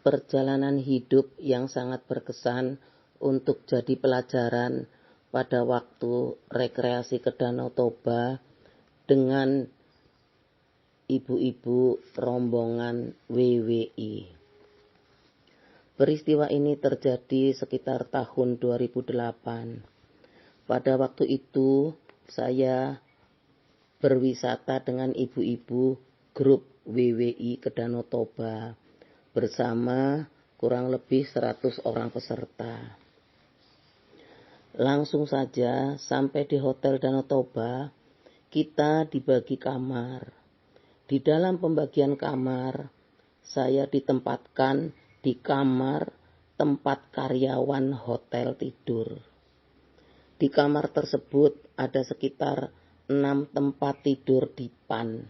perjalanan hidup yang sangat berkesan untuk jadi pelajaran pada waktu rekreasi ke Danau Toba dengan ibu-ibu rombongan WWI. Peristiwa ini terjadi sekitar tahun 2008. Pada waktu itu saya berwisata dengan ibu-ibu grup WWI ke Danau Toba bersama kurang lebih 100 orang peserta. Langsung saja sampai di Hotel Danau Toba, kita dibagi kamar. Di dalam pembagian kamar, saya ditempatkan di kamar tempat karyawan hotel tidur. Di kamar tersebut ada sekitar 6 tempat tidur dipan.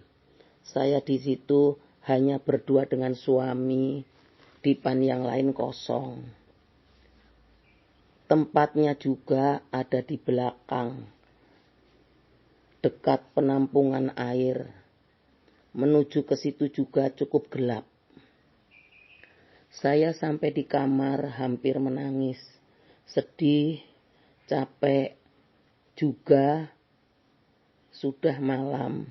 Saya di situ hanya berdua dengan suami, dipan yang lain kosong. Tempatnya juga ada di belakang, dekat penampungan air. Menuju ke situ juga cukup gelap. Saya sampai di kamar hampir menangis, sedih, capek, juga sudah malam.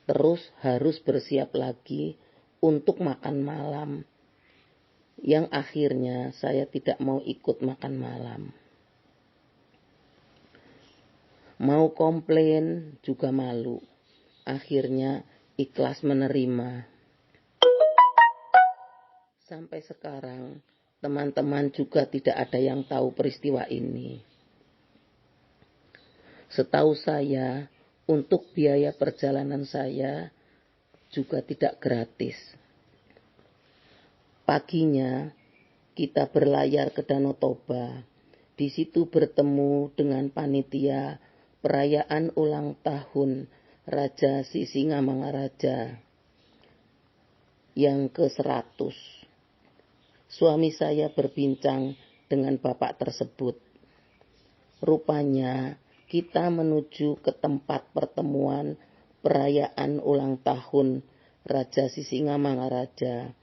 Terus harus bersiap lagi untuk makan malam, yang akhirnya saya tidak mau ikut makan malam. Mau komplain juga malu, akhirnya ikhlas menerima. Sampai sekarang teman-teman juga tidak ada yang tahu peristiwa ini. Setahu saya, untuk biaya perjalanan saya juga tidak gratis. Paginya kita berlayar ke Danau Toba. Di situ bertemu dengan panitia perayaan ulang tahun Raja Sisingamangaraja yang ke-100. Suami saya berbincang dengan bapak tersebut. Rupanya kita menuju ke tempat pertemuan perayaan ulang tahun Raja Sisingamangaraja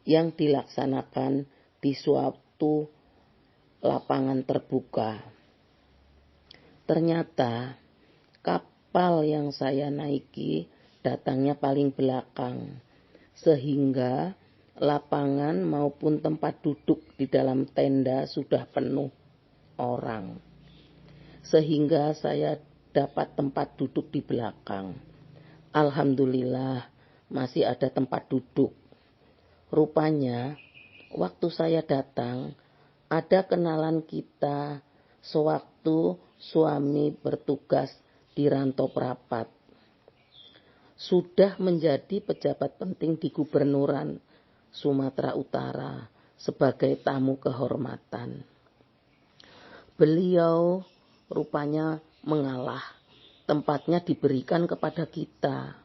yang dilaksanakan di suatu lapangan terbuka. Ternyata kapal yang saya naiki datangnya paling belakang, sehingga lapangan maupun tempat duduk di dalam tenda sudah penuh orang. Sehingga saya dapat tempat duduk di belakang. Alhamdulillah masih ada tempat duduk. Rupanya waktu saya datang ada kenalan kita sewaktu suami bertugas di Rantau Prapat. Sudah menjadi pejabat penting di Gubernuran Sumatera Utara sebagai tamu kehormatan. Beliau rupanya mengalah. Tempatnya diberikan kepada kita.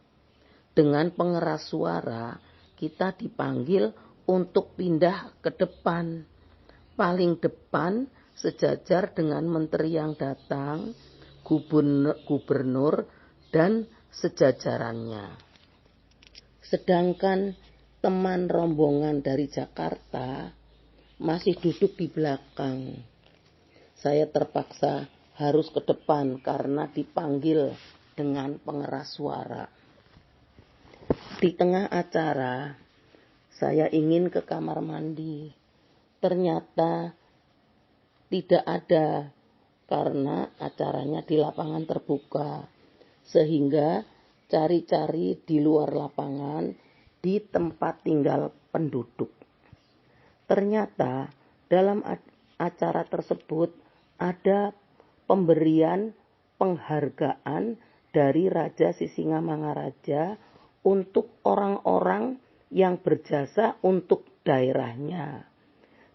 Dengan pengeras suara, kita dipanggil untuk pindah ke depan. Paling depan sejajar dengan menteri yang datang, gubernur dan sejajarannya. Sedangkan teman rombongan dari Jakarta masih duduk di belakang. Saya terpaksa harus ke depan karena dipanggil dengan pengeras suara. Di tengah acara, saya ingin ke kamar mandi. Ternyata tidak ada karena acaranya di lapangan terbuka. Sehingga cari-cari di luar lapangan di tempat tinggal penduduk. Ternyata dalam acara tersebut ada pemberian penghargaan dari Raja Sisingamangaraja untuk orang-orang yang berjasa untuk daerahnya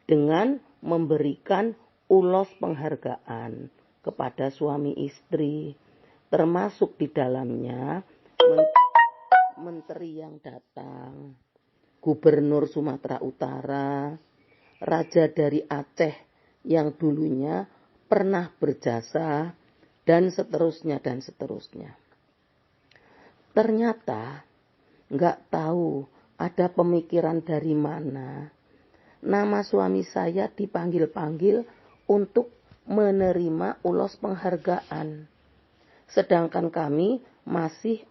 dengan memberikan ulos penghargaan kepada suami istri, termasuk di dalamnya menteri yang datang, gubernur Sumatera Utara, raja dari Aceh yang dulunya pernah berjasa, dan seterusnya dan seterusnya. Ternyata nggak tahu ada pemikiran dari mana nama suami saya dipanggil-panggil untuk menerima ulos penghargaan. Sedangkan kami masih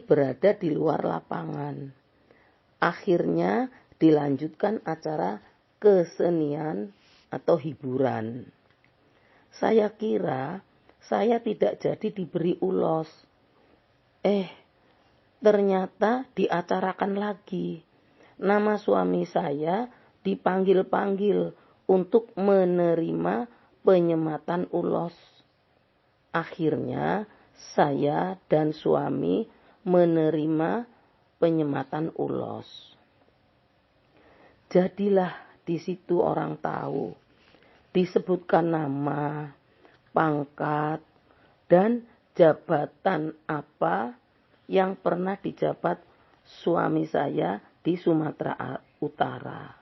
berada di luar lapangan. Akhirnya dilanjutkan acara kesenian atau hiburan. Saya kira saya tidak jadi diberi ulos. Ternyata diacarakan lagi. Nama suami saya dipanggil-panggil untuk menerima penyematan ulos. Akhirnya saya dan suami menerima penyematan ulos. Jadilah di situ orang tahu, disebutkan nama, pangkat, dan jabatan apa yang pernah dijabat suami saya di Sumatera Utara.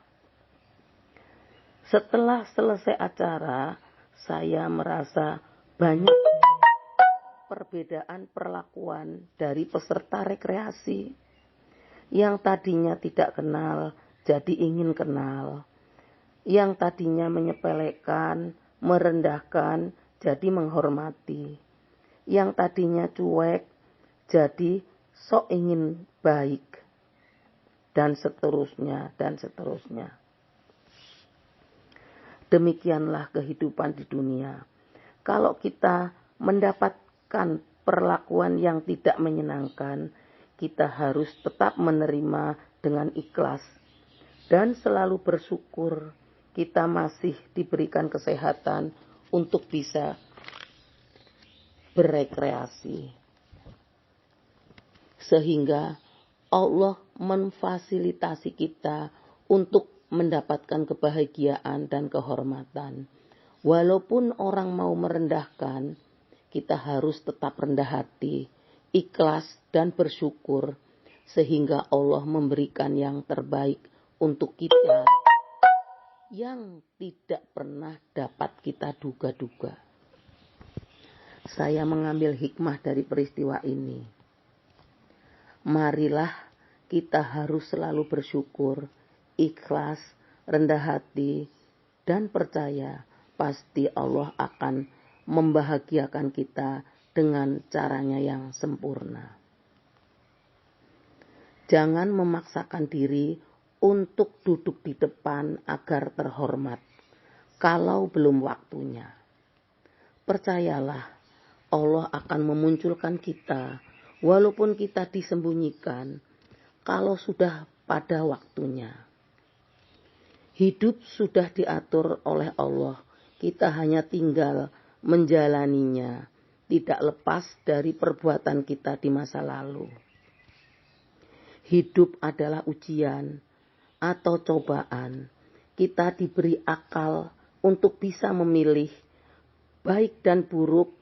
Setelah selesai acara, saya merasa banyak perbedaan perlakuan dari peserta rekreasi. Yang tadinya tidak kenal, jadi ingin kenal. Yang tadinya menyepelekan, merendahkan, jadi menghormati. Yang tadinya cuek, jadi sok ingin baik. Dan seterusnya, dan seterusnya. Demikianlah kehidupan di dunia. Kalau kita mendapatkan perlakuan yang tidak menyenangkan, kita harus tetap menerima dengan ikhlas dan selalu bersyukur kita masih diberikan kesehatan untuk bisa berekreasi. Sehingga Allah memfasilitasi kita untuk mendapatkan kebahagiaan dan kehormatan. Walaupun orang mau merendahkan, kita harus tetap rendah hati, ikhlas dan bersyukur, sehingga Allah memberikan yang terbaik untuk kita yang tidak pernah dapat kita duga-duga. Saya mengambil hikmah dari peristiwa ini. Marilah kita harus selalu bersyukur, ikhlas, rendah hati, dan percaya pasti Allah akan membahagiakan kita dengan caranya yang sempurna. Jangan memaksakan diri untuk duduk di depan agar terhormat kalau belum waktunya. Percayalah, Allah akan memunculkan kita walaupun kita disembunyikan kalau sudah pada waktunya. Hidup sudah diatur oleh Allah, kita hanya tinggal menjalaninya, tidak lepas dari perbuatan kita di masa lalu. Hidup adalah ujian atau cobaan. Kita diberi akal untuk bisa memilih baik dan buruk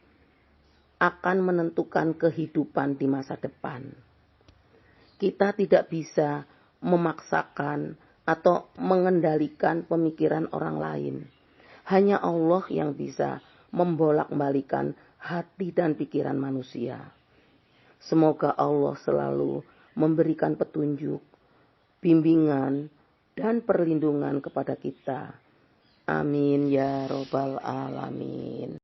akan menentukan kehidupan di masa depan. Kita tidak bisa memaksakan atau mengendalikan pemikiran orang lain. Hanya Allah yang bisa membolak-balikan hati dan pikiran manusia. Semoga Allah selalu memberikan petunjuk, bimbingan, dan perlindungan kepada kita. Amin ya robbal alamin.